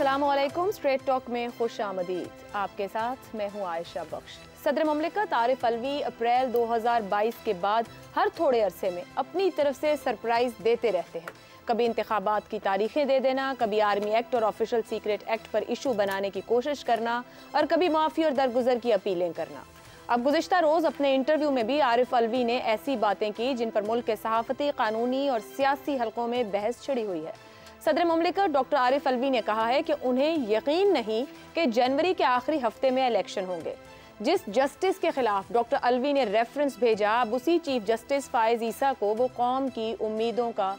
अस्सलाम वालेकुम। Straight talk में खुश आमदीद। आपके साथ मैं हूँ आयशा बख्श। सदर ममलिकत आरिफ अलवी अप्रैल 2022 के बाद हर थोड़े अरसे में अपनी तरफ से सरप्राइज देते रहते हैं। कभी इंतखाबात की तारीखें दे देना, कभी आर्मी एक्ट और ऑफिशियल सीक्रेट एक्ट पर इशू बनाने की कोशिश करना और कभी माफ़ी और दरगुजर की अपीलें करना। अब गुज़िश्ता रोज़ अपने इंटरव्यू में भी आरिफ अलवी ने ऐसी बातें की जिन पर मुल्क के सहाफ़ती, कानूनी और सियासी हलकों में बहस छिड़ी हुई है। सदर ममलिकत डॉक्टर आरिफ अलवी ने कहा है कि उन्हें यकीन नहीं कि जनवरी के आखिरी हफ्ते में इलेक्शन होंगे। जिस जस्टिस के खिलाफ डॉक्टर अलवी ने रेफरेंस भेजा, अब उसी चीफ जस्टिस फायज ईसा को वो कौम की उम्मीदों का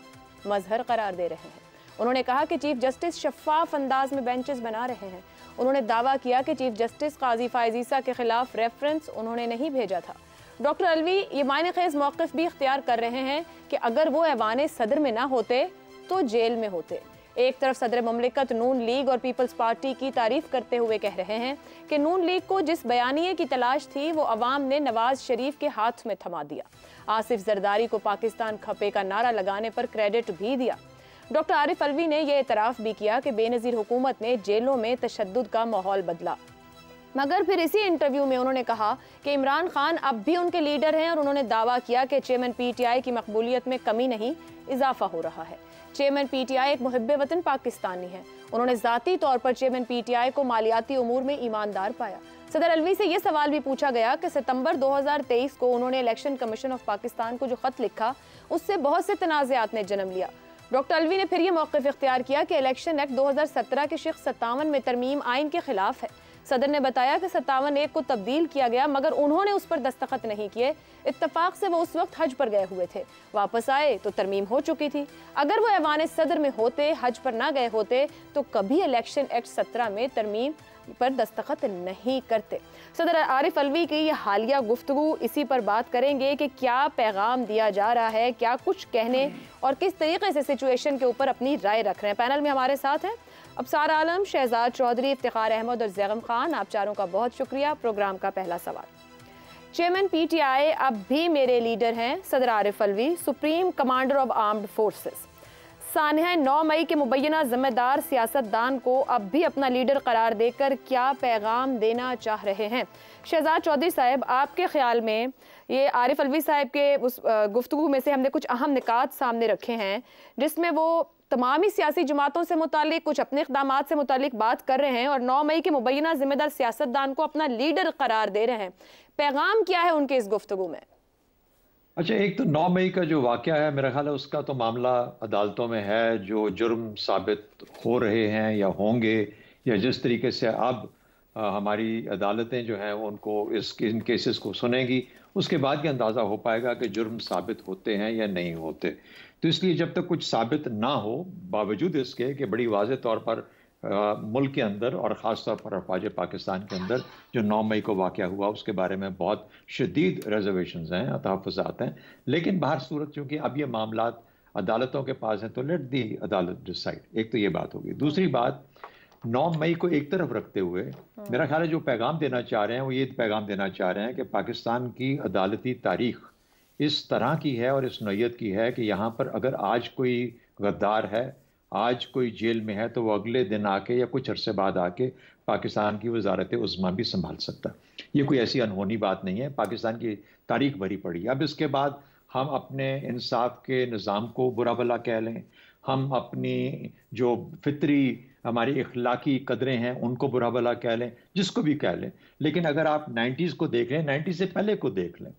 मजहर करार दे रहे हैं। उन्होंने कहा कि चीफ जस्टिस शफाफ अंदाज में बेंचेस बना रहे हैं। उन्होंने दावा किया कि चीफ जस्टिस काजी फायज ईसा के खिलाफ रेफरेंस उन्होंने नहीं भेजा था। डॉक्टर अलवी ये मायने खेज मौक़िफ़ भी इख्तियार कर रहे हैं कि अगर वो ऐवान सदर में ना होते तो जेल में होते। एक तरफ सदर ममलिकत नून लीग और पीपल्स पार्टी की तारीफ करते हुए कह रहे हैं कि नून लीग को जिस बयानिए की तलाश थी वो अवाम ने नवाज शरीफ के हाथ में थमा दिया। आसिफ जरदारी को पाकिस्तान खपे का नारा लगाने पर क्रेडिट भी दिया। डॉक्टर आरिफ अलवी ने यह एतराफ़ भी किया कि बेनज़ीर हुकूमत ने जेलों में तशद्दुद का माहौल बदला, मगर फिर इसी इंटरव्यू में उन्होंने कहा कि इमरान खान अब भी उनके लीडर हैं और उन्होंने दावा किया कि चेयरमैन PTI की मकबूलियत में कमी नहीं, इजाफा हो रहा है। चेयरमैन PTI एक मुहिब्बे वतन पाकिस्तानी है। उन्होंने ज़ाती तौर पर चेयरमैन PTI को मालियाती उमूर में ईमानदार पाया। सदर अलवी से यह सवाल भी पूछा गया कि सितंबर 2023 को उन्होंने इलेक्शन कमीशन ऑफ पाकिस्तान को जो खत लिखा, उससे बहुत से तनाज़ात ने जन्म लिया। डॉक्टर अलवी ने फिर यह मौक़िफ़ इख्तियार किया कि इलेक्शन एक्ट 2017 के शिक 57 में तरमीम आइन के खिलाफ है। सदर ने बताया कि 57(1) को तब्दील किया गया, मगर उन्होंने उस पर दस्तखत नहीं किए। इत्तफाक से वो उस वक्त हज पर गए हुए थे, वापस आए तो तरमीम हो चुकी थी। अगर वो ऐवान सदर में होते, हज पर ना गए होते, तो कभी इलेक्शन एक्ट 17 में तरमीम पर दस्तखत नहीं करते। सदर आरिफ अलवी की यह हालिया गुफ्तगू, इसी पर बात करेंगे कि क्या पैगाम दिया जा रहा है, क्या कुछ कहने और किस तरीके से सिचुएशन के ऊपर अपनी राय रख रहे हैं। पैनल में हमारे साथ हैं अबसार आलम, शहजाद चौधरी, इफ्तिखार अहमद और जैगम खान। आप चारों का बहुत शुक्रिया। प्रोग्राम का पहला सवाल, चेयरमैन PTI अब भी मेरे लीडर हैं। सदर Arif Alvi, supreme commander of armed forces, सानहा 9 मई के मुबैना जिम्मेदार सियासतदान को अब भी अपना लीडर करार देकर क्या पैगाम देना चाह रहे हैं? शहजाद चौधरी साहब, आपके ख्याल में ये आरिफ अलवी साहब के उस गुफ्तगू में से हमने कुछ अहम निकात सामने रखे हैं जिसमें वो तमामी सियासी जमातों से मुतालिक, कुछ अपने इक़दामात से मुतालिक बात कर रहे हैं और 9 मई के मुबैना जिम्मेदार सियासतदान को अपना लीडर करार दे रहे हैं। पैगाम क्या है उनके इस गुफ्तगू में? अच्छा, एक तो 9 मई का जो वाक़या है, मेरा ख्याल है उसका तो मामला अदालतों में है। जो जुर्म साबित हो रहे हैं या होंगे, या जिस तरीके से अब हमारी अदालतें जो हैं उनको इन केसेस को सुनेंगी, उसके बाद ही अंदाज़ा हो पाएगा कि जुर्म साबित होते हैं या नहीं होते। तो इसलिए जब तक कुछ साबित ना हो, बावजूद इसके कि बड़ी वाज़ेह तौर पर मुल्क के अंदर और ख़ास तौर पर अफवाज पाकिस्तान के अंदर जो 9 मई को वाक़या हुआ उसके बारे में बहुत शदीद रिजर्वेशंस हैं, तहफ़्फ़ुज़ात हैं, लेकिन बाहर सूरत चूँकि अब ये मामलात अदालतों के पास हैं तो लेट दी अदालत डिसाइड। एक तो ये बात होगी। दूसरी बात, 9 मई को एक तरफ रखते हुए मेरा ख्याल है जो पैगाम देना चाह रहे हैं वो ये पैगाम देना चाह रहे हैं कि पाकिस्तान की अदालती तारीख इस तरह की है और इस नौयत की है कि यहाँ पर अगर आज कोई गद्दार है, आज कोई जेल में है, तो वो अगले दिन आके या कुछ अरसे बाद आके पाकिस्तान की वजारत उज़्मा भी संभाल सकता। ये कोई ऐसी अनहोनी बात नहीं है, पाकिस्तान की तारीख भरी पड़ी। अब इसके बाद हम अपने इंसाफ के निज़ाम को बुरा भला कह लें, हम अपनी जो फितरी हमारी इखलाकी कदरें हैं उनको बुरा भला कह लें, जिसको भी कह लें, लेकिन अगर आप 90s को देख लें, 90 से पहले को देख लें,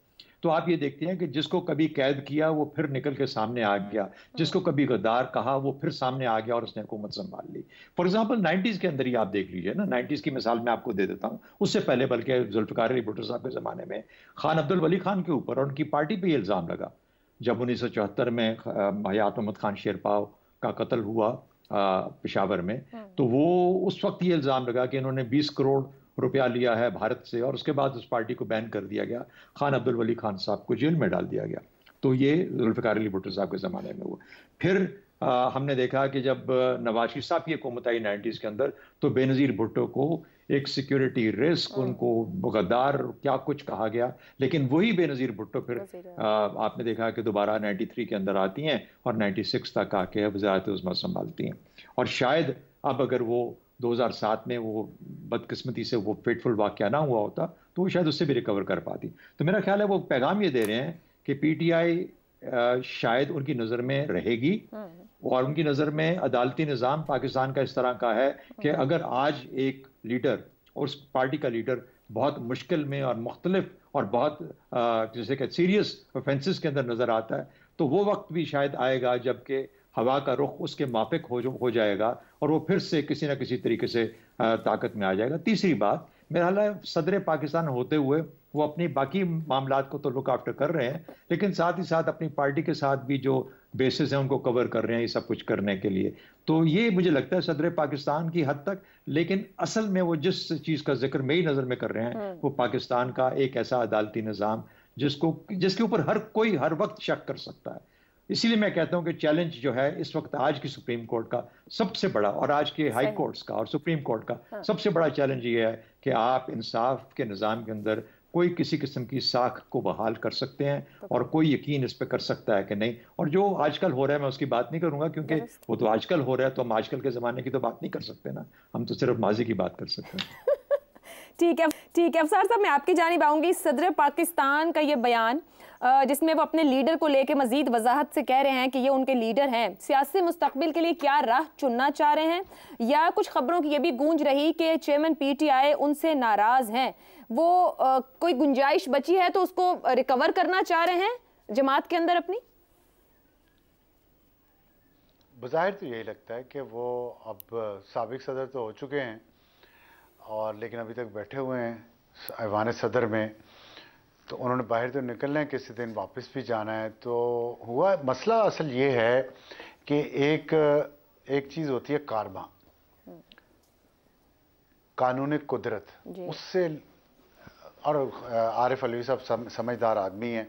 तो आप ये देखते हैं कि जिसको कभी कैद किया वो फिर निकल के सामने आ गया, जिसको कभी गद्दार कहा वो फिर सामने आ गया और उसने हुकूमत संभाल ली। फॉर एग्जांपल 90s के अंदर ही आप देख लीजिए ना, 90s की मिसाल मैं आपको दे देता हूँ। उससे पहले बल्कि जुल्फ़िकार अली भुट्टो साहब के ज़माने में खान अब्दुल वली खान के ऊपर और उनकी पार्टी पर यह इल्ज़ाम लगा जब 1974 में हयात मोहम्मद खान शेरपाव का कत्ल हुआ पेशावर में, तो वो उस वक्त ये इल्ज़ाम लगा कि इन्होंने 20 करोड़ रुपया लिया है भारत से और उसके बाद उस पार्टी को बैन कर दिया गया, खान अब्दुल वली खान साहब को जेल में डाल दिया गया। तो ये जुल्फ़िकार अली भुट्टो साहब के ज़माने में हुआ। फिर हमने देखा कि जब नवाज शरीफ साहब की हुकूमत आई 90s के अंदर, तो बेनज़ीर भुट्टो को एक सिक्योरिटी रिस्क, उनको गद्दार क्या कुछ कहा गया, लेकिन वही बेनज़ीर भुट्टो फिर आपने देखा कि दोबारा 93 के अंदर आती हैं और 96 तक आके वज़ारत उज़्मा संभालती हैं। और शायद अब अगर वो 2007 में वो बदकिस्मती से वो फेटफुल वाक़या ना हुआ होता तो वो शायद उससे भी रिकवर कर पाती। तो मेरा ख्याल है वो पैगाम ये दे रहे हैं कि पीटीआई शायद उनकी नज़र में रहेगी और उनकी नज़र में अदालती निज़ाम पाकिस्तान का इस तरह का है कि अगर आज एक लीडर और उस पार्टी का लीडर बहुत मुश्किल में और मुख्तलिफ और बहुत जैसे कि सीरियस ऑफेंसेस के अंदर नज़र आता है तो वो वक्त भी शायद आएगा जबकि हवा का रुख उसके माफिक हो जाएगा और वो फिर से किसी ना किसी तरीके से ताकत में आ जाएगा। तीसरी बात, मेरा ख्याल है सदर पाकिस्तान होते हुए वो अपनी बाकी मामलात को तो लुक आफ्टर कर रहे हैं, लेकिन साथ ही साथ अपनी पार्टी के साथ भी जो बेसिस हैं उनको कवर कर रहे हैं ये सब कुछ करने के लिए। तो ये मुझे लगता है सदर पाकिस्तान की हद तक, लेकिन असल में वो जिस चीज़ का जिक्र मेरी नज़र में कर रहे हैं वो पाकिस्तान का एक ऐसा अदालती निज़ाम जिसके ऊपर हर कोई हर वक्त शक कर सकता है। इसीलिए मैं कहता हूं कि चैलेंज जो है इस वक्त आज की सुप्रीम कोर्ट का सबसे बड़ा और आज के हाई कोर्ट्स का और सुप्रीम कोर्ट का सबसे बड़ा चैलेंज ये है कि आप इंसाफ के निज़ाम के अंदर कोई किसी किस्म की साख को बहाल कर सकते हैं और कोई यकीन इस पर कर सकता है कि नहीं। और जो आजकल हो रहा है मैं उसकी बात नहीं करूंगा क्योंकि वो तो आजकल हो रहा है, तो हम आजकल के ज़माने की तो बात नहीं कर सकते ना, हम तो सिर्फ माजी की बात कर सकते हैं। ठीक है अफसर साहब, मैं आपकी जानिब आऊंगी। सदर पाकिस्तान का ये बयान जिसमें वो अपने लीडर को लेकर मजीद वजाहत से कह रहे हैं कि ये उनके लीडर हैं, सियासी मुस्तकबिल के लिए क्या राह चुनना चाह रहे हैं, या कुछ खबरों की ये भी गूंज रही कि चेयरमैन पीटीआई उनसे नाराज हैं, वो कोई गुंजाइश बची है तो उसको रिकवर करना चाह रहे हैं जमात के अंदर अपनी? बज़ाहिर तो यही लगता है कि वो अब साबिक सदर तो हो चुके हैं और लेकिन अभी तक बैठे हुए हैं ऐवान सदर में, तो उन्होंने बाहर तो निकलना है, किसी दिन वापस भी जाना है। तो हुआ मसला असल ये है कि एक चीज़ होती है कारबा, कानून कुदरत, उससे, और आरिफ अलवी साहब समझदार आदमी हैं,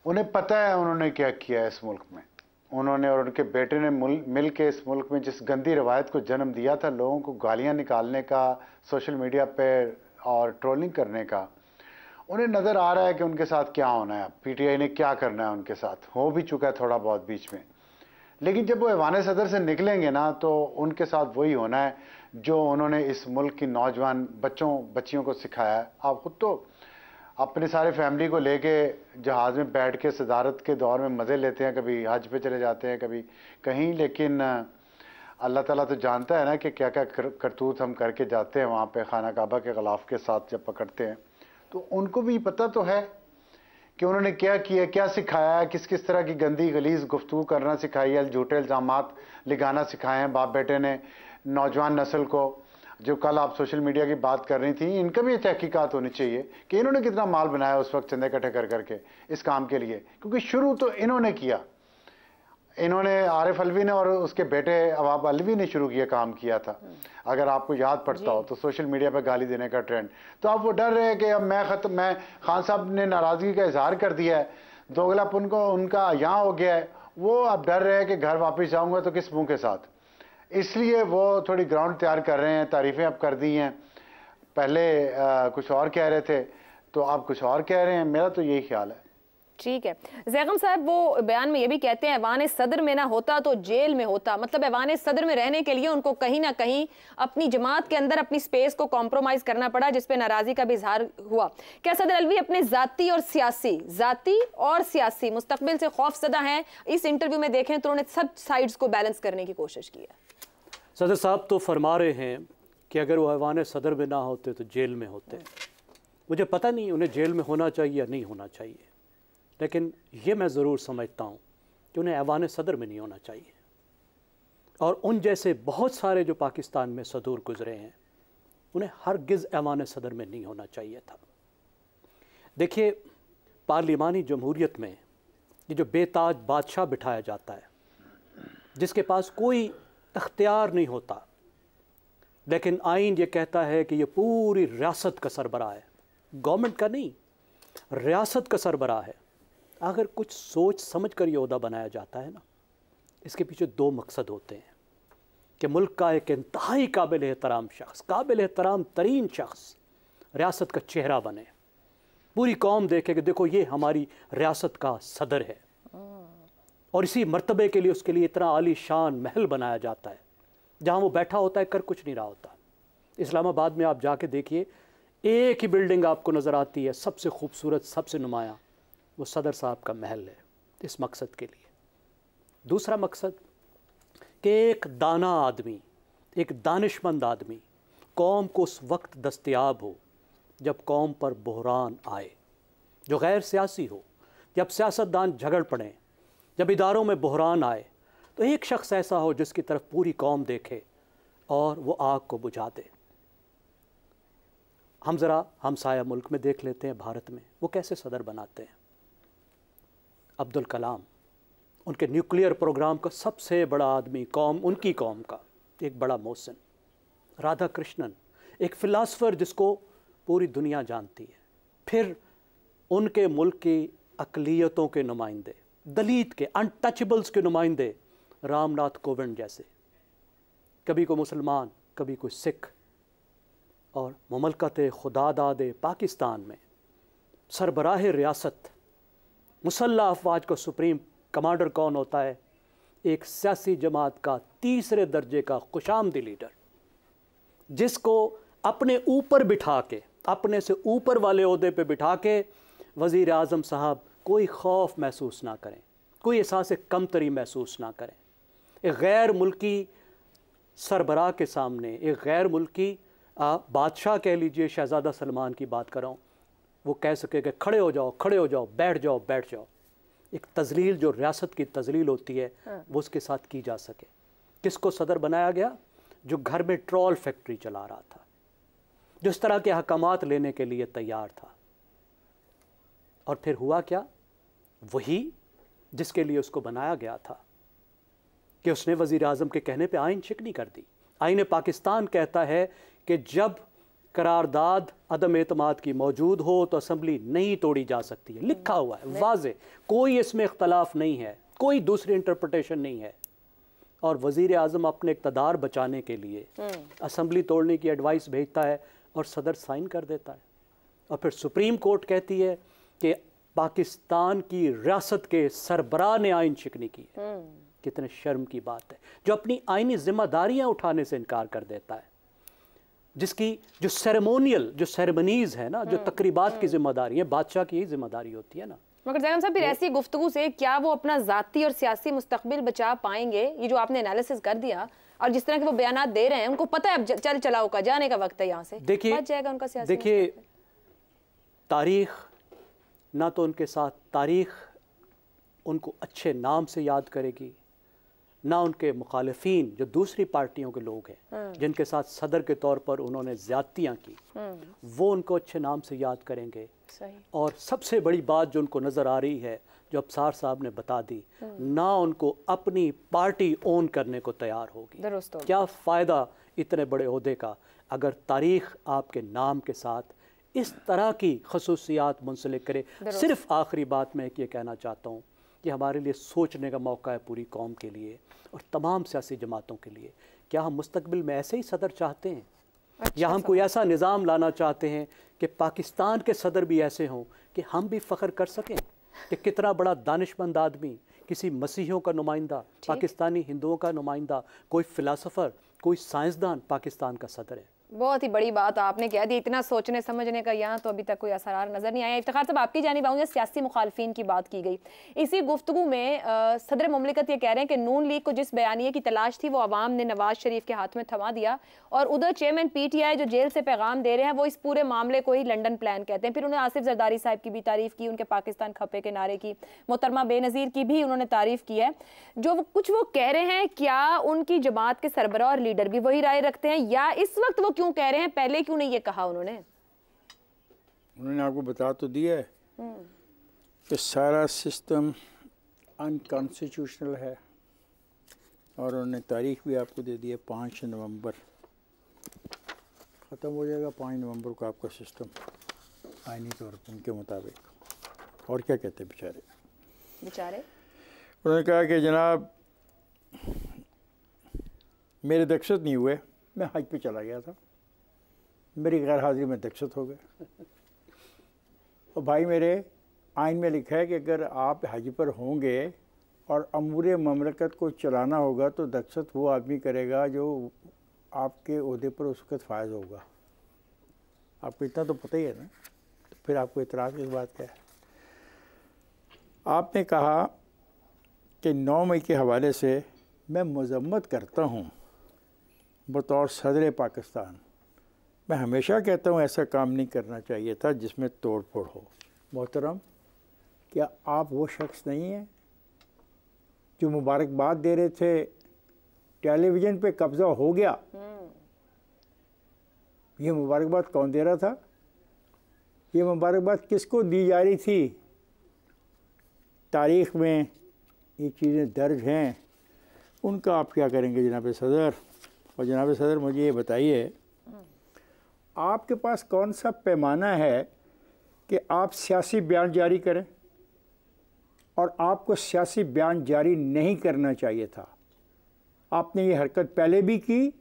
उन्हें पता है उन्होंने क्या किया है इस मुल्क में। उन्होंने और उनके बेटे ने मिल के इस मुल्क में जिस गंदी रवायत को जन्म दिया था, लोगों को गालियां निकालने का, सोशल मीडिया पे और ट्रोलिंग करने का, उन्हें नज़र आ रहा है कि उनके साथ क्या होना है, पीटीआई ने क्या करना है उनके साथ, हो भी चुका है थोड़ा बहुत बीच में। लेकिन जब वो ऐवान सदर से निकलेंगे ना तो उनके साथ वही होना है जो उन्होंने इस मुल्क की नौजवान बच्चियों को सिखाया है। आप खुद तो अपने सारे फैमिली को लेके जहाज़ में बैठ के सदारत के दौर में मज़े लेते हैं, कभी हज पे चले जाते हैं, कभी कहीं, लेकिन अल्लाह ताला तो जानता है ना कि क्या क्या करतूत हम करके जाते हैं वहाँ पे खाना काबा के ख़िलाफ़ के साथ जब पकड़ते हैं। तो उनको भी पता तो है कि उन्होंने क्या किया, क्या सिखाया है, किस किस तरह की गंदी गलीज़ गुफ्तगू करना सिखाई है, झूठे इल्ज़ामात लगाना सिखाए हैं बाप बेटे ने नौजवान नस्ल को। जो कल आप सोशल मीडिया की बात कर रही थी, इनका भी तहकीकात होनी चाहिए कि इन्होंने कितना माल बनाया उस वक्त चंदे इकट्ठे कर करके इस काम के लिए, क्योंकि शुरू तो इन्होंने किया। इन्होंने आरिफ अलवी ने और उसके बेटे अवाब अलवी ने शुरू किया, काम किया था। अगर आपको याद पड़ता हो तो सोशल मीडिया पर गाली देने का ट्रेंड। तो अब वो डर रहे हैं कि अब मैं खान साहब ने नाराज़गी का इजहार कर दिया है, दोगलापन को उनका यहाँ हो गया है, वो अब डर रहे हैं कि घर वापस जाऊँगा तो किस मुँह के साथ। इसलिए वो थोड़ी ग्राउंड तैयार कर रहे हैं, तारीफ़ें अब कर दी हैं, पहले कुछ और कह रहे थे तो अब कुछ और कह रहे हैं, मेरा तो यही ख्याल है। ठीक है ज़ैगम साहब, वो बयान में ये भी कहते हैं ऐवान सदर में ना होता तो जेल में होता, मतलब ऐवान सदर में रहने के लिए उनको कहीं ना कहीं अपनी जमात के अंदर अपनी स्पेस को कॉम्प्रोमाइज़ करना पड़ा, जिसपे नाराज़गी का भी इजहार हुआ। क्या सदर अलवी अपने ज़ाती और सियासी मुस्तकबिल से खौफज़दा हैं? इस इंटरव्यू में देखें तो उन्होंने सब साइड्स को बैलेंस करने की कोशिश की है। सदर साहब तो फरमा रहे हैं कि अगर वो ऐवान सदर में ना होते तो जेल में होते। मुझे पता नहीं उन्हें जेल में होना चाहिए या नहीं होना चाहिए, लेकिन ये मैं ज़रूर समझता हूँ कि उन्हें ऐवान सदर में नहीं होना चाहिए। और उन जैसे बहुत सारे जो पाकिस्तान में सदूर गुजरे हैं, उन्हें हरगिज़ ऐवान सदर में नहीं होना चाहिए था। देखिए, पार्लिमानी जमहूरियत में ये जो बेताज बादशाह बिठाया जाता है, जिसके पास कोई अख्तियार नहीं होता, लेकिन आइन ये कहता है कि ये पूरी रियासत का सरबराह है, गवर्नमेंट का नहीं, रियासत का सरबराह है। अगर कुछ सोच समझ कर ये ओहदा बनाया जाता है ना, इसके पीछे दो मकसद होते हैं कि मुल्क का एक इंतहाई काबिल एहतराम शख्स, काबिल एहतराम तरीन शख्स रियासत का चेहरा बने, पूरी कौम देखे कि देखो ये हमारी रियासत का सदर है, और इसी मर्तबे के लिए उसके लिए इतना आली शान महल बनाया जाता है, जहाँ वो बैठा होता है कर कुछ नहीं रहा होता। इस्लामाबाद में आप जाके देखिए, एक ही बिल्डिंग आपको नज़र आती है सबसे खूबसूरत, सबसे नुमाया, वो सदर साहब का महल है इस मकसद के लिए। दूसरा मकसद कि एक दाना आदमी, एक दानिशमंद आदमी कौम को उस वक्त दस्तयाब हो जब कौम पर बहरान आए, जो गैर सियासी हो, जब सियासतदान झगड़ पड़ें, जब इदारों में बहरान आए, तो एक शख्स ऐसा हो जिसकी तरफ पूरी कौम देखे और वो आग को बुझा दे। हम ज़रा हमसाया मुल्क में देख लेते हैं, भारत में वो कैसे सदर बनाते हैं। अब्दुल कलाम, उनके न्यूक्लियर प्रोग्राम का सबसे बड़ा आदमी, कौम, उनकी कौम का एक बड़ा मोहसिन। राधा कृष्णन, एक फ़िलासफ़र जिसको पूरी दुनिया जानती है। फिर उनके मुल्क की अक़लियतों के नुमाइंदे, दलित के, अनटचेबल्स के नुमाइंदे, रामनाथ कोविंद जैसे, कभी कोई मुसलमान, कभी कोई सिख। और ममलकत खुदादाद पाकिस्तान में सरबराह रियासत, मुसल्लह अफवाज का सुप्रीम कमांडर कौन होता है? एक सियासी जमात का तीसरे दर्जे का खुशामदी लीडर, जिसको अपने ऊपर बिठा के, अपने से ऊपर वाले ओहदे पे बिठा के वज़ीर आज़म साहब कोई खौफ महसूस ना करें, कोई एहसास कमतरी महसूस ना करें। एक गैर मुल्की सरबराह के सामने, एक गैर मुल्की बादशाह कह लीजिए, शहज़ादा सलमान की बात कर रहा हूँ, वो कह सके कि खड़े हो जाओ, खड़े हो जाओ, बैठ जाओ, बैठ जाओ। एक तजलील जो रियासत की तजलील होती है वो उसके साथ की जा सके। किसको सदर बनाया गया? जो घर में ट्रॉल फैक्ट्री चला रहा था, जो इस तरह के हकामात लेने के लिए तैयार था। और फिर हुआ क्या? वही जिसके लिए उसको बनाया गया था कि उसने वज़ीर आज़म के कहने पे आइन शिकनी कर दी। आइन पाकिस्तान कहता है कि जब करारदाद अदम एतमाद की मौजूद हो तो असम्बली नहीं तोड़ी जा सकती है। लिखा हुआ है वाज़े, कोई इसमें इख्तलाफ नहीं है, कोई दूसरी इंटरप्रिटेशन नहीं है। और वज़ीर आज़म अपने इक़्तिदार बचाने के लिए असम्बली तोड़ने की एडवाइस भेजता है और सदर साइन कर देता है। और फिर सुप्रीम कोर्ट कहती है कि पाकिस्तान की रियासत के सरबराह ने आइन शिकनी की है। कितने शर्म की बात है, जो अपनी आइनी जिम्मेदारियां उठाने से इनकार कर देता है, जिसकी जो सेरेमोनियल, जो सेरेमनीज है ना, जो तकरीबात की जिम्मेदारी है, बादशाह की ही जिम्मेदारी होती है ना। मगर जैनब साहब, फिर ऐसी गुफ्तगू से क्या वो अपना ज़ाती और सियासी मुस्तकबिल बचा पाएंगे? ये जो आपने एनालिसिस कर दिया और जिस तरह के वो बयानात दे रहे हैं, उनको पता है अब चल चलाओ का जाने का वक्त है यहाँ से, बच जाएगा उनका सियासी। देखिए, तारीख ना तो उनके साथ तारीख उनको अच्छे नाम से याद करेगी, ना उनके मुखालिफिन जो दूसरी पार्टियों के लोग हैं जिनके साथ सदर के तौर पर उन्होंने ज़्यादतियाँ की, वो उनको अच्छे नाम से याद करेंगे। सही। और सबसे बड़ी बात जो उनको नज़र आ रही है, जो अफसार साहब ने बता दी, ना उनको अपनी पार्टी ओन करने को तैयार होगी। क्या फ़ायदा इतने बड़े ओहदे का अगर तारीख़ आपके नाम के साथ इस तरह की खसूसियात मुंसलिक करे। सिर्फ आखिरी बात मैं ये कहना चाहता हूँ कि हमारे लिए सोचने का मौका है पूरी कौम के लिए और तमाम सियासी जमातों के लिए। क्या हम मुस्तकबिल में ऐसे ही सदर चाहते हैं? या हम कोई ऐसा निज़ाम लाना चाहते हैं कि पाकिस्तान के सदर भी ऐसे हों कि हम भी फ़ख्र कर सकें कि कितना बड़ा दानिशमंद आदमी, किसी मसीहियों का नुमाइंदा, पाकिस्तानी हिंदुओं का नुमाइंदा, कोई फ़िलासफ़र, कोई साइंसदान पाकिस्तान का सदर है। बहुत ही बड़ी बात आपने कह दी। इतना सोचने समझने का यहाँ तो अभी तक कोई असरार नज़र नहीं आया। इफ्तिखार साहब, आपकी जानिब आऊँगी। सियासी मुखालफिन की बात की गई इसी गुफ्तगू में। सदर मुमलिकत ये कह रहे हैं कि नून लीग को जिस बयानिए की तलाश थी वो अवाम ने नवाज शरीफ के हाथ में थमा दिया, और उधर चेयरमैन PTI जो जेल से पैगाम दे रहे हैं वो इस पूरे मामले को ही लंदन प्लान कहते हैं। फिर उन्होंने आसिफ जरदारी साहब की भी तारीफ़ की, उनके पाकिस्तान खपे के नारे की, मोहतरमा बेनज़ीर की भी उन्होंने तारीफ़ की है। जो कुछ वो कह रहे हैं, क्या उनकी जमात के सरबराह और लीडर भी वही राय रखते हैं, या इस वक्त वो क्यों कह रहे हैं, पहले क्यों नहीं ये कहा? उन्होंने आपको बता तो दिया है कि सारा सिस्टम अनकॉन्स्टिट्यूशनल है, और उन्होंने तारीख भी आपको दे दी है 5 नवंबर ख़त्म हो जाएगा। 5 नवंबर को आपका सिस्टम आईनी तौर पर उनके मुताबिक। और क्या कहते हैं बेचारे? उन्होंने कहा कि जनाब मेरे दक्षत नहीं हुए, मैं हज पे चला गया था, मेरी गैर हाजिरी में दक्षत हो गए। और भाई मेरे आइन में लिखा है कि अगर आप हज पर होंगे और अमूर ममलकत को चलाना होगा तो दक्षत वो आदमी करेगा जो आपके ओहदे पर उस वक्त फायज होगा। आपको इतना तो पता ही है ना, तो फिर आपको इतराज़ किस बात का है? आपने कहा कि 9 मई के हवाले से मैं मज़म्मत करता हूँ बतौर सदर पाकिस्तान। मैं हमेशा कहता हूँ ऐसा काम नहीं करना चाहिए था जिसमें तोड़ फोड़ हो। मोहतरम, क्या आप वो शख्स नहीं हैं जो मुबारकबाद दे रहे थे टेलीविज़न पे कब्ज़ा हो गया? ये मुबारकबाद कौन दे रहा था? ये मुबारकबाद किसको दी जा रही थी? तारीख़ में ये चीज़ें दर्ज हैं, उनका आप क्या करेंगे जनाब सदर? और जनाब सदर मुझे ये बताइए, आपके पास कौन सा पैमाना है कि आप सियासी बयान जारी करें और आपको सियासी बयान जारी नहीं करना चाहिए था? आपने ये हरकत पहले भी की,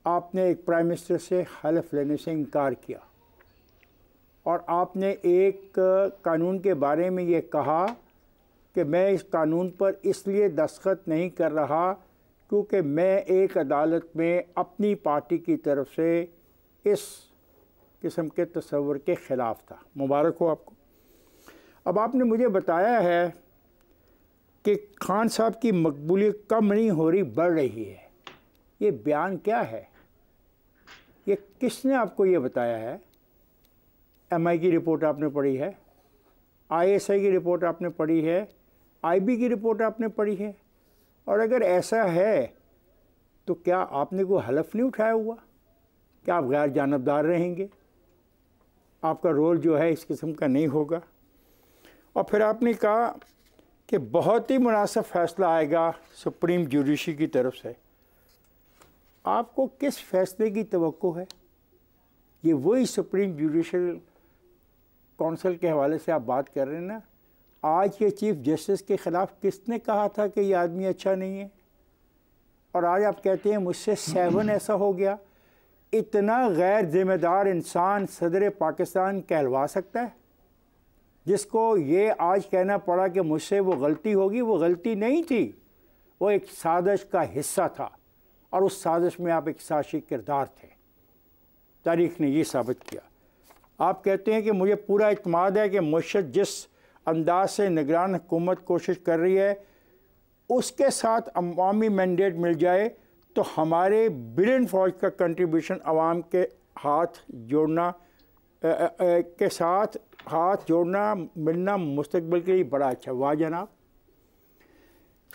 आपने एक प्राइम मिनिस्टर से हलफ लेने से इनकार किया और आपने एक कानून के बारे में ये कहा कि मैं इस कानून पर इसलिए दस्तखत नहीं कर रहा क्योंकि मैं एक अदालत में अपनी पार्टी की तरफ से इस किस्म के तस्वर के ख़िलाफ़ था। मुबारक हो आपको। अब आपने मुझे बताया है कि खान साहब की मकबूलियत कम नहीं हो रही, बढ़ रही है। ये बयान क्या है? ये किसने आपको ये बताया है? MI की रिपोर्ट आपने पढ़ी है, ISI की रिपोर्ट आपने पढ़ी है, IB की रिपोर्ट आपने पढ़ी है? और अगर ऐसा है तो क्या आपने कोई हलफ नहीं उठाया हुआ? क्या आप गैर जानबदार रहेंगे? आपका रोल जो है इस किस्म का नहीं होगा। और फिर आपने कहा कि बहुत ही मुनासिब फ़ैसला आएगा सुप्रीम जुडिशरी की तरफ से। आपको किस फ़ैसले की तवक्को है? ये वही सुप्रीम जुडिशल काउंसिल के हवाले से आप बात कर रहे हैं ना। आज के चीफ जस्टिस के ख़िलाफ़ किसने कहा था कि ये आदमी अच्छा नहीं है? और आज आप कहते हैं मुझसे 7 ऐसा हो गया। इतना गैर ज़िम्मेदार इंसान सदर पाकिस्तान कहलवा सकता है? जिसको ये आज कहना पड़ा कि मुझसे वो गलती होगी, वो गलती नहीं थी, वो एक साजिश का हिस्सा था और उस साजिश में आप एक साजिशी किरदार थे। तारीख़ ने ये साबित किया। आप कहते हैं कि मुझे पूरा इत्मीनान है कि मुर्शद जिस अंदाज से निगरान हुकूमत कोशिश कर रही है उसके साथ अवामी मैंडेट मिल जाए तो हमारे बिलियन फ़ौज का कंट्रीब्यूशन अवाम के हाथ जोड़ना के साथ हाथ जोड़ना मिलना मुस्तकबिल के लिए बड़ा अच्छा। वाह जनाब,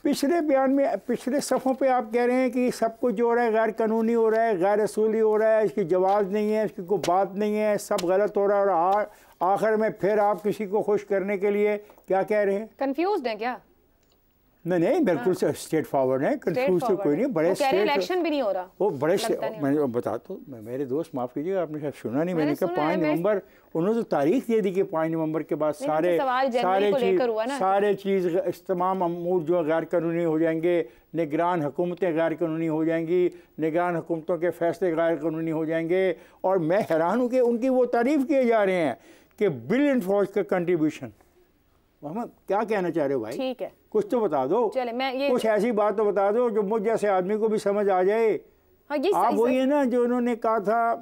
पिछले बयान में पिछले सफ़ों पे आप कह रहे हैं कि सब कुछ जो हो रहा है गैर कानूनी हो रहा है, गैर असूली हो रहा है, इसकी जवाब नहीं है, इसकी कोई बात नहीं है, सब गलत हो रहा है। और आखिर में फिर आप किसी को खुश करने के लिए क्या कह रहे हैं? कंफ्यूज्ड हैं क्या? नहीं, बिल्कुल से स्ट्रेट फॉरवर्ड है, कंफ्यूज तो कोई नहीं। बड़े इलेक्शन भी नहीं हो रहा, वो बड़े मैं बताता हूँ। मेरे दोस्त माफ़ कीजिएगा, आपने शायद सुना नहीं, मैंने कहा 5 नवंबर उन्होंने तो तारीख दे दी कि 5 नवंबर के बाद सारे चीज़ तमाम अमूर जो गैर कानूनी हो जाएंगे, निगरान हुकूमतें गैर कानूनी हो जाएंगी, निगरान हुकूमतों के फैसले गैर कानूनी हो जाएंगे। और मैं हैरान हूँ कि उनकी वो तारीफ़ किए जा रहे हैं कि बिलियन फ़ौज का कंट्रीब्यूशन। मोहम्मद क्या कहना चाह रहे हो भाई? ठीक है, कुछ तो बता दो। चले, मैं ये कुछ ऐसी बात तो बता दो जो मुझ जैसे आदमी को भी समझ आ जाए। हाँ, आप वही है ना जो उन्होंने कहा था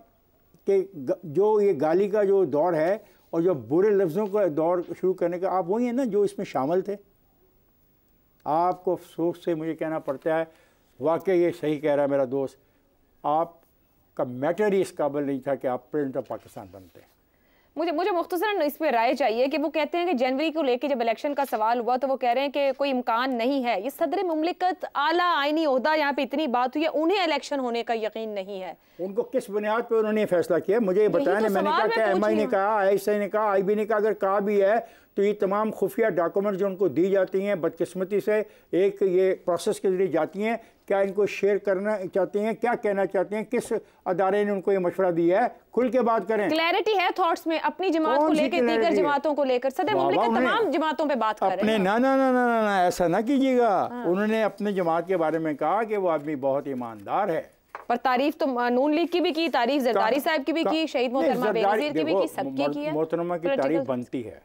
कि जो ये गाली का जो दौर है और जो बुरे लफ्ज़ों का दौर शुरू करने का, आप वही है ना जो इसमें शामिल थे। आपको अफसोस से मुझे कहना पड़ता है, वाकई ये सही कह रहा है मेरा दोस्त, आपका मैटर ही इस काबिल नहीं था कि आप प्रेसिडेंट ऑफ पाकिस्तान बनते हैं। मुझे मुख्तसरन इस पे राय चाहिए कि वो कहते हैं कि जनवरी को लेके जब इलेक्शन का सवाल हुआ तो वो कह रहे हैं कि कोई इम्कान नहीं है। ये सदर मुमलिकत आला आईनी ओहदा, यहाँ पे इतनी बात हुई है, उन्हें इलेक्शन होने का यकीन नहीं है। उनको किस बुनियाद पे उन्होंने फैसला किया मुझे ये बताया ना। मैंने कहा कि MI ने कहा, ISI ने कहा, IB ने कहा, अगर कहा भी है तो ये तमाम खुफिया डॉक्यूमेंट जो उनको दी जाती हैं बदकिस्मती से एक ये प्रोसेस के जरिए जाती हैं, क्या इनको शेयर करना चाहते हैं, क्या कहना चाहते हैं, किस अदारे ने उनको ये मशवरा दिया है? खुल के बात करें। क्लैरिटी है थॉट्स में, अपनी जमात को लेकर, दीगर जमातों को लेकर, सदर मुमलिकत तमाम जमातों पे बात कर रहे हैं। ना ऐसा ना कीजिएगा। उन्होंने अपनी जमात के बारे में कहा कि वो आदमी बहुत ईमानदार है। पर तारीफ तो नून लीग की भी की, तारीफ जरदारी साहब की भी की, शहीद मोहतरमा बेनज़ीर की भी की, सबकी की है। मोहतरमा की तारीफ बनती है,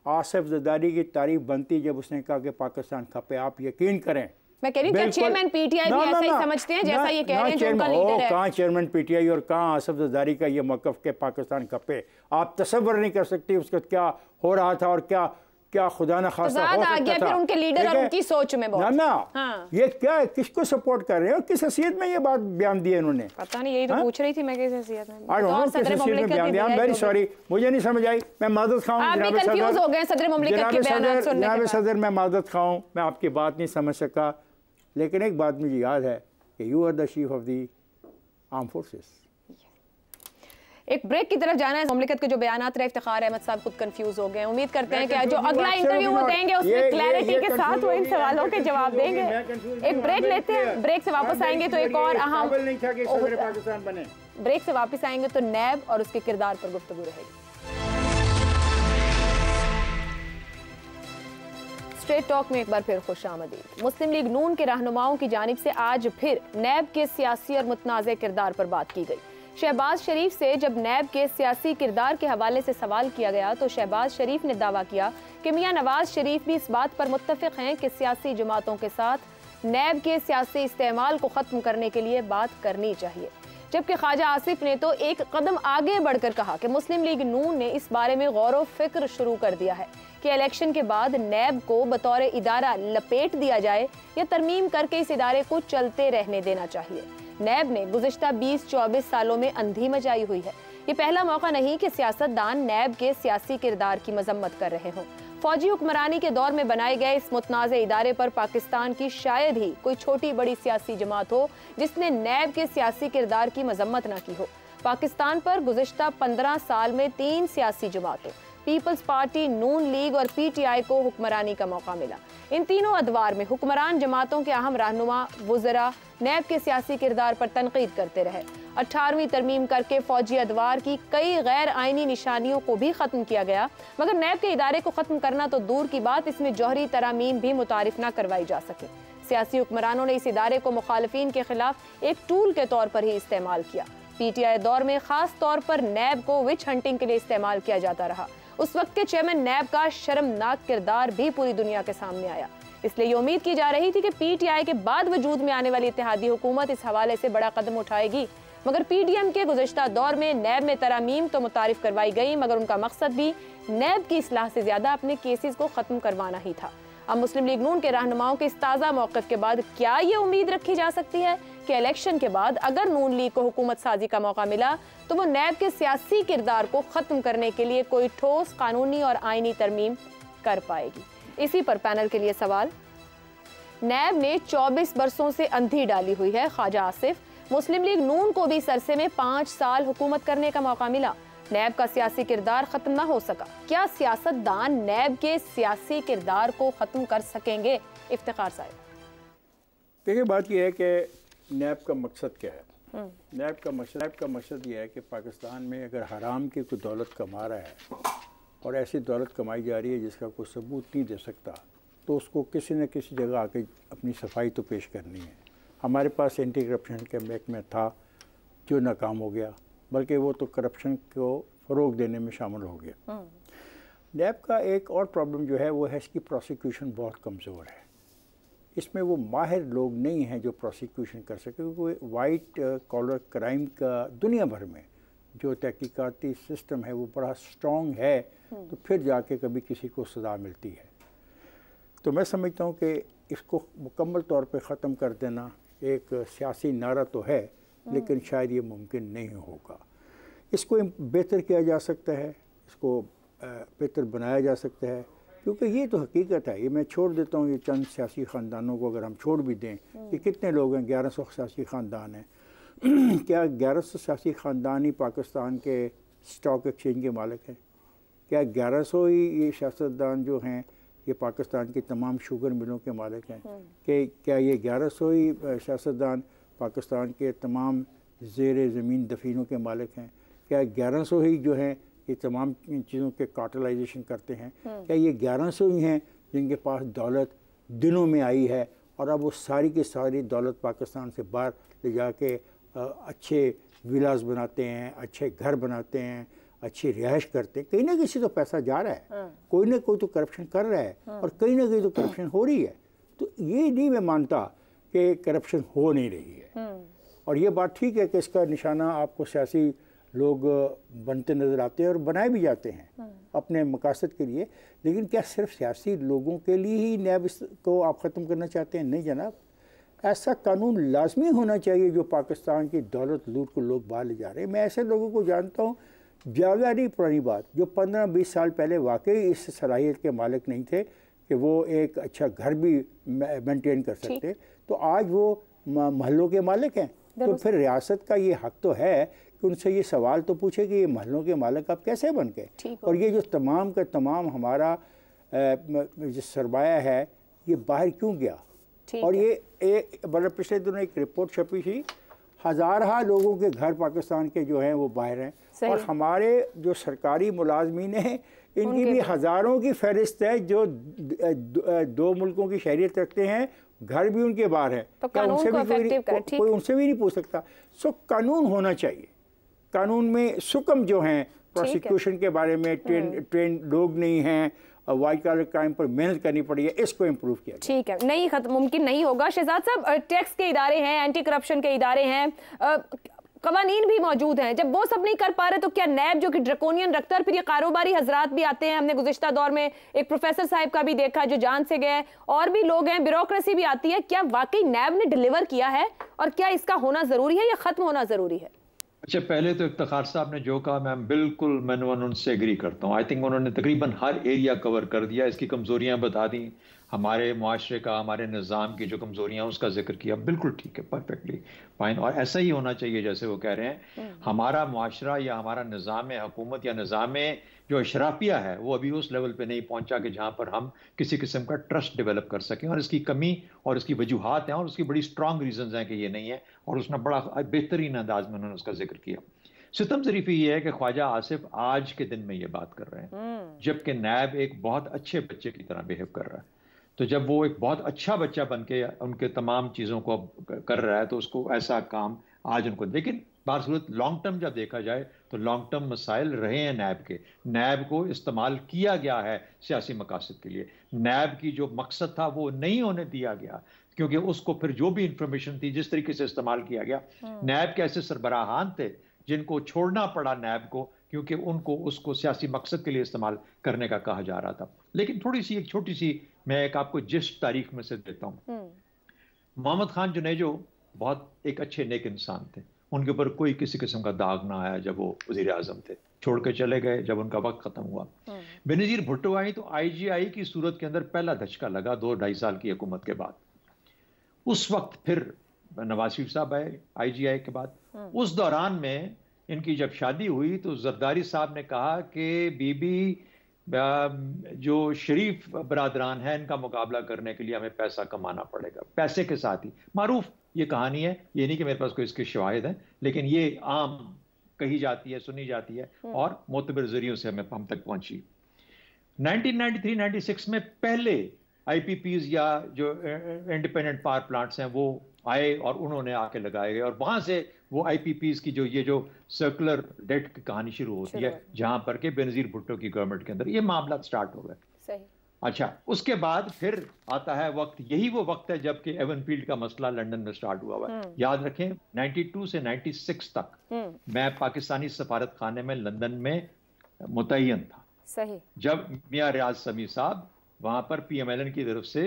आसिफ जरदारी की तारीफ बनती जब उसने कहा कि पाकिस्तान खपे। आप यकीन करें, मैं कह रही हूं चेयरमैन पीटीआई भी ऐसा ही समझते हैं जैसा ये कह रहे हैं जो उनका लीडर है। कहाँ चेयरमैन पीटीआई और कहाँ आसिफ जरदारी का ये मौक़िफ़ के पाकिस्तान खपे। आप तसव्वुर नहीं कर सकती उसका क्या हो रहा था और क्या क्या खुदा न खास्ता हो सकता था। फिर उनके लीडर और उनकी सोच में बहुत ना हाँ। ये क्या है, किसको सपोर्ट कर रहे हैं और किस हैसियत में ये बात बयान दी है इन्होंने? पता नहीं, यही तो पूछ रही थी मैं किस हैसियत में। किस हैसियत में बयान दिया? वेरी सॉरी, मुझे नहीं समझ आई, मैं मादत खाऊं। आप भी कंफ्यूज हो गए सदर मुमलिकत के बयानात सुनने के बाद। सदर मैं मादत खाऊं, मैं आपकी बात नहीं समझ सका, लेकिन एक बात मुझे याद है कि you are the chief of the arm forces. एक ब्रेक की तरफ जाना है। मुमलिकत के जो बयानात रहे, इफ्तिखार अहमद साहब खुद कंफ्यूज हो गए। उम्मीद करते हैं कि जो अगला इंटरव्यू वो देंगे उसमें क्लैरिटी के साथ वो इन सवालों के जवाब देंगे। एक ब्रेक लेते हैं, ब्रेक से वापस आएंगे तो एक और अहम, ब्रेक से वापस आएंगे तो नैब और उसके किरदार पर गुफ्तगू रहेगी। स्ट्रेट टॉक में एक बार फिर खुशामदीद। मुस्लिम लीग नून के रहनुमाओं की जानिब से आज फिर नैब के सियासी और मुतनाज़े किरदार पर बात की गई। शहबाज शरीफ से जब नैब के सियासी किरदार के हवाले से सवाल किया गया तो शहबाज शरीफ ने दावा किया कि मियां नवाज शरीफ भी इस बात पर मुत्तफिक हैं कि सियासी जमातों के साथ नैब के सियासी इस्तेमाल को ख़त्म करने के लिए बात करनी चाहिए। जबकि ख्वाजा आसिफ ने तो एक कदम आगे बढ़कर कहा कि मुस्लिम लीग नून ने इस बारे में गौर व फिक्र शुरू कर दिया है कि इलेक्शन के बाद नैब को बतौर इदारा लपेट दिया जाए या तरमीम करके इस इदारे को चलते रहने देना चाहिए। नैब ने गुज़िश्ता 20-24 सालों में अंधी मचाई हुई है। ये पहला मौका नहीं कि सियासतदान नैब के सियासी किरदार की मजम्मत कर रहे हों। फौजी हुक्मरानी के दौर में बनाए गए इस मुतनाज़े इदारे पर पाकिस्तान की शायद ही कोई छोटी बड़ी सियासी जमात हो जिसने नैब के सियासी किरदार की मजम्मत न की हो। पाकिस्तान पर गुज़िश्ता 15 साल में 3 सियासी जमातों पीपल्स पार्टी, नून लीग और पीटीआई को हुक्मरानी का मौका मिला। इन तीनों अदवार में हुक्मरान जमातों के अहम रहनुमा वुज़रा नैब के सियासी किरदार पर तनकीद करते रहे। 18वीं तरमीम करके फौजी अदवार की कई गैर आइनी निशानियों को भी ख़त्म किया गया, मगर नैब के इदारे को ख़त्म करना तो दूर की बात, इसमें जौहरी तरामीम भी मुतारिफ न करवाई जा सके। सियासी हुक्मरानों ने इस इदारे को मुखालिफिन के खिलाफ एक टूल के तौर पर ही इस्तेमाल किया। पीटीआई दौर में खास तौर पर नैब को विच हंटिंग के लिए इस्तेमाल किया जाता रहा। उस वक्त के चेयरमैन नैब का शर्मनाक किरदार भी पूरी दुनिया के सामने आया। इसलिए ये उम्मीद की जा रही थी कि पीटीआई के बाद वजूद में आने वाली इत्तेहादी हुकूमत इस हवाले से बड़ा कदम उठाएगी, मगर पीडीएम के गुज़िश्ता दौर में नैब में तरामीम तो मुतारिफ करवाई गई, मगर उनका मकसद भी नैब की इस्लाह से ज्यादा अपने केसेस को खत्म करवाना ही था। अब मुस्लिम लीग नून के रहनुमाओं के इस ताज़ा मौक़िफ़ के बाद क्या ये उम्मीद रखी जा सकती है कि इलेक्शन के बाद अगर नून लीग को हुकूमत साजी का मौका मिला तो वो नैब के सियासी किरदार को ख़त्म करने के लिए कोई ठोस कानूनी और आइनी तरमीम कर पाएगी? इसी पर पैनल के लिए सवाल। नैब ने 24 बरसों से अंधी डाली हुई है। ख्वाजा आसिफ, मुस्लिम लीग नून को भी सरसे में 5 साल हुकूमत करने का मौका मिला, नैब का सियासी किरदार खत्म ना हो सका। क्या सियासतदान नैब के सियासी किरदार को खत्म कर सकेंगे? इफ्तिखार साहब, देखिए बात यह है कि नैब का मकसद क्या है। नैब का मकसद यह है कि पाकिस्तान में अगर हराम की कोई दौलत कमा रहा है और ऐसी दौलत कमाई जा रही है जिसका कोई सबूत नहीं दे सकता, तो उसको किसी न किसी जगह आके अपनी सफाई तो पेश करनी है। हमारे पास एंटी करप्शन के महकमा था जो नाकाम हो गया, बल्कि वो तो करप्शन को फ़रोग देने में शामिल हो गया। नैब का एक और प्रॉब्लम जो है वो है इसकी प्रोसिक्यूशन बहुत कमज़ोर है। इसमें वो माहिर लोग नहीं हैं जो प्रोसिक्यूशन कर सके, क्योंकि वाइट कॉलर क्राइम का दुनिया भर में जो तहकीकाती सिस्टम है वो बड़ा स्ट्रॉन्ग है, तो फिर जाके कभी किसी को सज़ा मिलती है। तो मैं समझता हूँ कि इसको मुकम्मल तौर पे ख़त्म कर देना एक सियासी नारा तो है, लेकिन शायद ये मुमकिन नहीं होगा। इसको बेहतर किया जा सकता है, इसको बेहतर बनाया जा सकता है, क्योंकि ये तो हकीकत है। ये मैं छोड़ देता हूँ, ये चंद सियासी ख़ानदानों को अगर हम छोड़ भी दें, ये कितने लोग हैं, 1100 सियासी ख़ानदान हैं। क्या 1100 सियासी ख़ानदान ही पाकिस्तान के स्टॉक एक्सचेंज के मालिक हैं? क्या 1100 ही ये सियासतदान जो हैं ये पाकिस्तान की तमाम शुगर मिलों के मालिक हैं? कि क्या ये 1100 ही सियासतदान पाकिस्तान के तमाम ज़ेर ज़मीन दफीनों के मालिक हैं? क्या 1100 ही जो हैं ये तमाम चीज़ों के कार्टलाइजेशन करते हैं? क्या ये 1100 ही हैं जिनके पास दौलत दिनों में आई है और अब वो सारी की सारी दौलत पाकिस्तान से बाहर ले जाके अच्छे विलास बनाते हैं, अच्छे घर बनाते हैं, अच्छी रिहाइश करते, कहीं ना किसी तो पैसा जा रहा है, कोई ना कोई तो करप्शन कर रहा है और कहीं ना कहीं तो करप्शन हो रही है। तो ये नहीं मैं मानता कि करप्शन हो नहीं रही है। और ये बात ठीक है कि इसका निशाना आपको सियासी लोग बनते नज़र आते हैं और बनाए भी जाते हैं अपने मकासद के लिए, लेकिन क्या सिर्फ सियासी लोगों के लिए ही नैब को आप ख़त्म करना चाहते हैं? नहीं जनाब, ऐसा कानून लाजमी होना चाहिए जो पाकिस्तान की दौलत लूट को लोग बाहर ले जा रहे हैं। मैं ऐसे लोगों को जानता हूँ, ज़्यादा नहीं पुरानी बात, जो 15-20 साल पहले वाकई इस सलाहियत के मालिक नहीं थे कि वो एक अच्छा घर भी मेंटेन कर सकते, तो आज वो महलों के मालिक हैं। तो फिर रियासत का ये हक तो है कि उनसे ये सवाल तो पूछे कि ये महलों के मालिक आप कैसे बन गए, और ये जो तमाम का तमाम हमारा जो सरमाया है ये बाहर क्यों गया। और ये मतलब पिछले दिनों एक रिपोर्ट छपी थी, हज़ारा लोगों के घर पाकिस्तान के जो हैं वो बाहर हैं, और हमारे जो सरकारी मुलाजमीन हैं इनकी भी हज़ारों की फहरिस्त है जो 2 मुल्कों की शहरियत रखते हैं, घर भी उनके बाहर है, तो क्या उनसे भी कोई उनसे भी नहीं पूछ सकता। सो कानून होना चाहिए, कानून में सुकम जो हैं प्रोसिक्यूशन के बारे में ट्रेन लोग नहीं हैं, वाइट कॉलर क्राइम पर मेहनत करनी पड़ी है, इसको इम्प्रूव किया। ठीक है, नहीं खत्म मुमकिन नहीं होगा। शहजाद साहब, टैक्स के इदारे हैं, एंटी करप्शन के इदारे हैं, कवानीन भी मौजूद हैं, जब वो सब नहीं कर पा रहे तो क्या नैब जो कि ड्रकोनियन रखता है, फिर ये कारोबारी हजरात भी आते हैं, हमने गुज़िश्ता दौर में एक प्रोफेसर साहब का भी देखा जो जान से गए, और भी लोग हैं, ब्यूरोक्रेसी भी आती है, क्या वाकई नैब ने डिलीवर किया है और क्या इसका होना जरूरी है या खत्म होना जरूरी है? अच्छा, पहले तो इफ्तिखार साहब ने जो कहा मैं बिल्कुल मैंने उनसे एग्री करता हूँ। आई थिंक उन्होंने तकरीबन हर एरिया कवर कर दिया, इसकी कमजोरियां बता दी, हमारे मुआशरे का, हमारे निज़ाम की जो कमजोरियां उसका जिक्र किया, बिल्कुल ठीक है, परफेक्टली फाइन, और ऐसा ही होना चाहिए जैसे वो कह रहे हैं। हमारा मुआशरा या हमारा निज़ाम हुकूमत या निज़ाम जो अशराफिया है वो अभी उस लेवल पे नहीं पहुंचा कि जहां पर हम किसी किस्म का ट्रस्ट डेवलप कर सकें, और इसकी कमी और इसकी वजूहात हैं और उसकी बड़ी स्ट्रांग रीजंस हैं कि ये नहीं है, और उसने बड़ा बेहतरीन अंदाज में उन्होंने उसका जिक्र किया। सितम ज़रीफ़ी ये है कि ख्वाजा आसिफ आज के दिन में ये बात कर रहे हैं, जबकि नैब एक बहुत अच्छे बच्चे की तरह बिहेव कर रहा है। तो जब वो एक बहुत अच्छा बच्चा बन के उनके तमाम चीज़ों को कर रहा है तो उसको ऐसा काम आज उनको, लेकिन बासूरत लॉन्ग टर्म जब देखा जाए तो लॉन्ग टर्म मसाइल रहे हैं नैब के, नैब को इस्तेमाल किया गया है सियासी मकासद के लिए, नैब की जो मकसद था वो नहीं होने दिया गया, क्योंकि उसको फिर जो भी इंफॉर्मेशन थी जिस तरीके से इस्तेमाल किया गया, नैब के ऐसे सरबराहान थे जिनको छोड़ना पड़ा नैब को, क्योंकि उनको उसको सियासी मकसद के लिए इस्तेमाल करने का कहा जा रहा था। लेकिन थोड़ी सी एक छोटी सी मैं एक आपको जिस तारीख में से देता हूँ, मोहम्मद खान जुनेजो बहुत एक अच्छे नेक इंसान थे, उनके ऊपर कोई किसी किस्म का दाग ना आया जब वो वजीर आजम थे, छोड़ के चले गए जब उनका वक्त खत्म हुआ। बेनजीर भुट्टो आई तो IGI की सूरत के अंदर पहला धचका लगा 2-2.5 साल की हुकूमत के बाद। उस वक्त फिर नवाज शरीफ साहब आए IGI के बाद, उस दौरान में इनकी जब शादी हुई तो जरदारी साहब ने कहा कि बीबी जो शरीफ बरादरान है इनका मुकाबला करने के लिए हमें पैसा कमाना पड़ेगा, पैसे के साथ ही। मारूफ ये कहानी है, ये नहीं कि मेरे पास कोई इसके शवाहिद हैं, लेकिन ये आम कही जाती है, सुनी जाती है और मोतबर जरियों से हम तक पहुंची। 1993-96 में पहले IPPs या जो इंडिपेंडेंट पावर प्लांट्स हैं वो आए और उन्होंने आके लगाए गए, और वहां से वो IPPs की जो सर्कुलर डेट की कहानी शुरू होती है, जहां पर के बेनजीर भुट्टो की गवर्नमेंट के अंदर ये मामला स्टार्ट हो गए। सही। अच्छा, उसके बाद फिर आता है वक्त, यही वो वक्त है जबकि एवनफील्ड का मसला लंदन में स्टार्ट हुआ हुआ है। याद रखें 92 से 96 तक मैं पाकिस्तानी सफारत खाने में लंदन में मुतय्यन था। सही। जब मियां रियाज समी साहब वहां पर PMLN की तरफ से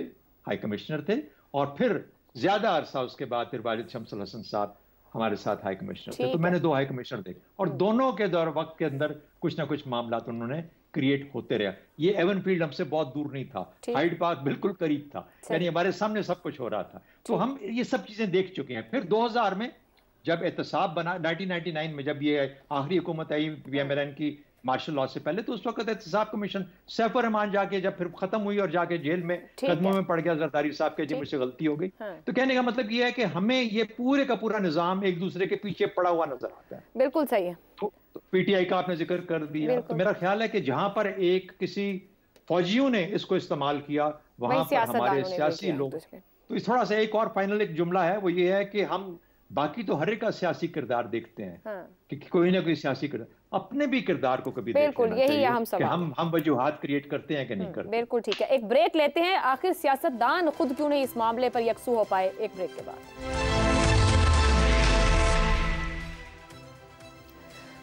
हाई कमिश्नर थे, और फिर ज्यादा अरसा उसके बाद फिर वाजिद शमसुल हसन साहब हमारे साथ हाई कमिश्नर थे, तो मैंने 2 हाई कमिश्नर देखे, और दोनों के दौर वक्त के अंदर कुछ ना कुछ मामला तो उन्होंने क्रिएट होते रहा। ये एवनफील्ड हमसे बहुत दूर नहीं था, हाइड पार्क बिल्कुल करीब था, यानी हमारे सामने सब कुछ हो रहा था, तो हम ये सब चीजें देख चुके हैं। फिर 2000 में जब एहतसाब बना, 1999 में जब ये आखिरी हुकूमत आई PMLN की मार्शल लॉ से पहले, तो उस वक्त एहतसाब कमीशन सैफुर रहमान जाके जब फिर खत्म हुई और जाके जेल में कदमों में पड़ गया जरदारी साहब के, जी मुझसे गलती हो गई। तो कहने का मतलब ये है कि हमें ये पूरे का पूरा निजाम एक दूसरे के पीछे पड़ा हुआ नजर आता है। बिल्कुल सही है। तो PTI का आपने जिक्र कर दिया, तो मेरा ख्याल है कि जहां पर एक किसी फौजियों ने इसको इस्तेमाल किया, वहां पर हमारे सियासी लोग, तो थोड़ा सा एक और फाइनल एक जुमला है, वो ये है कि हम बाकी तो हर एक का सियासी किरदार देखते हैं। हाँ। कि कोई ना कोई सियासी किरदार, अपने भी किरदार को कभी बिल्कुल यही अहम सवाल कि हम वजूहात क्रिएट करते हैं कि नहीं करते। बिल्कुल ठीक है, एक ब्रेक लेते हैं। आखिर सियासतदान खुद क्यों नहीं इस मामले पर यकसू हो पाए? एक ब्रेक के बाद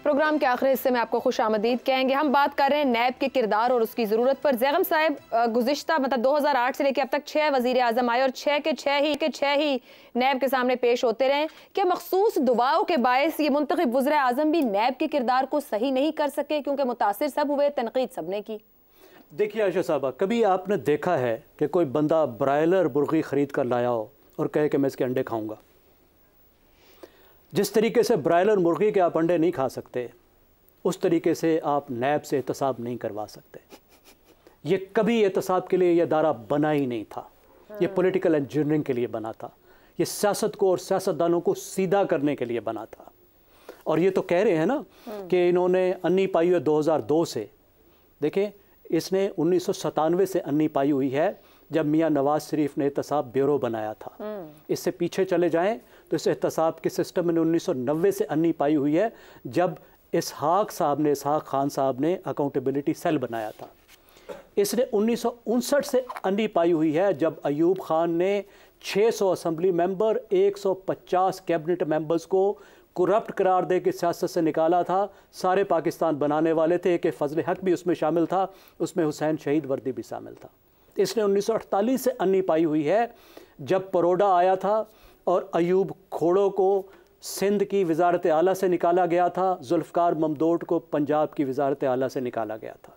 प्रोग्राम के आखिरी हिस्से में आपको खुश आमदीद कहेंगे। हम बात कर रहे हैं नैब के किरदार और उसकी ज़रूरत पर। ज़ैगम साहब, गुज़िश्ता मतलब 2008 से लेकर अब तक 6 वज़ीर आज़म आए और 6 के 6 ही नैब के सामने पेश होते रहे। क्या मखसूस दबाव के बायस ये मुंतखब वज़ीर आज़म भी नैब के किरदार को सही नहीं कर सके? क्योंकि मुतासिर सब हुए, तनकीद सबने की। देखिए आयशा साहबा, कभी आपने देखा है कि कोई बंदा ब्रायलर मुर्गी ख़रीद कर लाया हो और कहे कि मैं इसके अंडे खाऊँगा? जिस तरीके से ब्रायलर मुर्गी के आप अंडे नहीं खा सकते, उस तरीके से आप नैब से एहतसाब नहीं करवा सकते। ये कभी एहतसाब के लिए ये अदारा बना ही नहीं था। ये पॉलिटिकल इंजीनियरिंग के लिए बना था। ये सियासत को और सियासतदानों को सीधा करने के लिए बना था। और ये तो कह रहे हैं ना कि इन्होंने अन्नी पाई हुई 2002 से। देखें, इसने 1997 से अन्नी पाई हुई है, जब मियाँ नवाज शरीफ ने एहतसाब ब्यूरो बनाया था। इससे पीछे चले जाएं तो इस एहतसाब के सिस्टम में 1990 से अन्नी पाई हुई है, जब इसहाक खान साहब ने अकाउंटेबिलिटी सेल बनाया था। इसने 1959 से अन्नी पाई हुई है, जब अयूब खान ने 600 असम्बली मेंबर, 150 कैबिनेट मेंबर्स को करप्ट करार दे के सियासत से निकाला था। सारे पाकिस्तान बनाने वाले थे कि फजल हक भी उसमें शामिल था, उसमें हुसैन शहीद वर्दी भी शामिल था। इसने 1948 से अन्नी पाई हुई है, जब परोडा आया था और अयूब खोड़ो को सिंध की वजारत आला से निकाला गया था, जुल्फ़कार ममदोट को पंजाब की वजारत आला से निकाला गया था।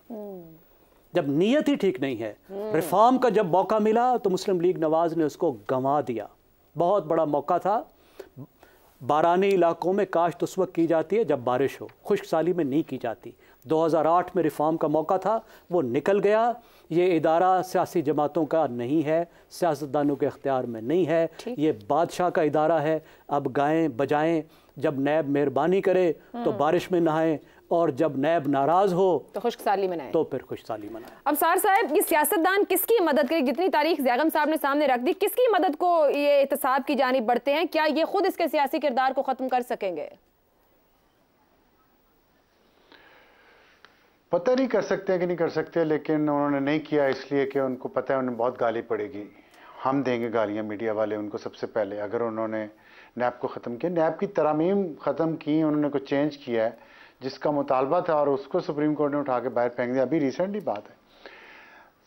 जब नीयत ही ठीक नहीं है, रिफॉर्म का जब मौका मिला तो मुस्लिम लीग नवाज ने उसको गंवा दिया। बहुत बड़ा मौका था। बारानी इलाकों में काश्त उस वक्त की जाती है जब बारिश हो, खुश्क साली में नहीं की जाती। 2008 में रिफॉर्म का मौका था, वो निकल गया। ये इदारा सियासी जमातों का नहीं है, सियासतदानों के इख्तियार में नहीं है, ये बादशाह का इदारा है। अब गाएं बजाएं, जब नैब मेहरबानी करे तो बारिश में नहाएं, और जब नैब नाराज हो तो खुशसाली मनाएं, तो फिर खुशसाली मनाएं। अब सार साहब, ये सियासतदान किसकी मदद करें? जितनी तारीख ज़ैगम साहब ने सामने रख दी, किसकी मदद को ये एहतसाब की जानिब बढ़ते हैं? क्या ये खुद इसके सियासी किरदार को ख़त्म कर सकेंगे? पता नहीं कर सकते हैं कि नहीं कर सकते, लेकिन उन्होंने नहीं किया इसलिए कि उनको पता है उन्हें बहुत गाली पड़ेगी। हम देंगे गालियां, मीडिया वाले उनको सबसे पहले। अगर उन्होंने नैब को ख़त्म किया, नैब की तरामीम ख़त्म की, उन्होंने कुछ चेंज किया है जिसका मुतालबा था और उसको सुप्रीम कोर्ट ने उठा के बाहर फेंक दिया। अभी रिसेंटली बात है।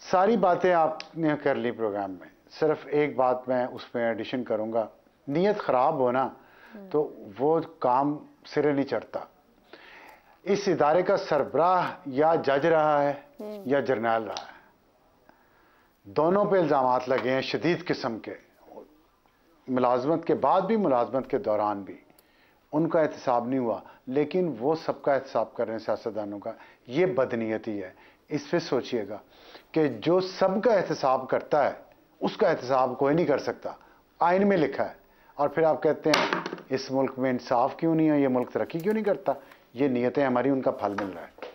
सारी बातें आपने कर ली प्रोग्राम में, सिर्फ एक बात मैं उसमें एडिशन करूँगा। नीयत ख़राब हो ना तो वो काम सिरे नहीं चढ़ता। इस इदारे का सरबराह या जज रहा है या जर्नैल रहा है, दोनों पे इल्ज़ामात लगे हैं शदीद किस्म के। मुलाजमत के बाद भी, मुलाजमत के दौरान भी उनका एहतसाब नहीं हुआ, लेकिन वो सबका एहतसाब कर रहे हैं सियासतदानों का। ये बदनीयती है। इस पर सोचिएगा कि जो सबका एहतसाब करता है उसका एहतसाब कोई नहीं कर सकता, आइन में लिखा है। और फिर आप कहते हैं इस मुल्क में इंसाफ क्यों नहीं है, ये मुल्क तरक्की क्यों नहीं करता? ये नीयतें हमारी, उनका फल मिल रहा है।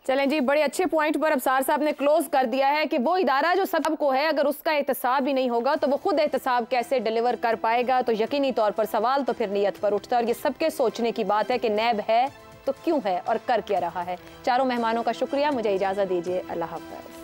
चलें जी, बड़े अच्छे पॉइंट पर अफसार साहब ने क्लोज कर दिया है कि वो इदारा जो सबको है, अगर उसका एहतसाब ही नहीं होगा तो वो खुद एहतसाब कैसे डिलीवर कर पाएगा? तो यकीनी तौर पर सवाल तो फिर नीयत पर उठता है। और ये सबके सोचने की बात है कि नैब है तो क्यों है और कर क्या रहा है। चारों मेहमानों का शुक्रिया। मुझे इजाज़त दीजिए। अल्लाह हाफ़िज़।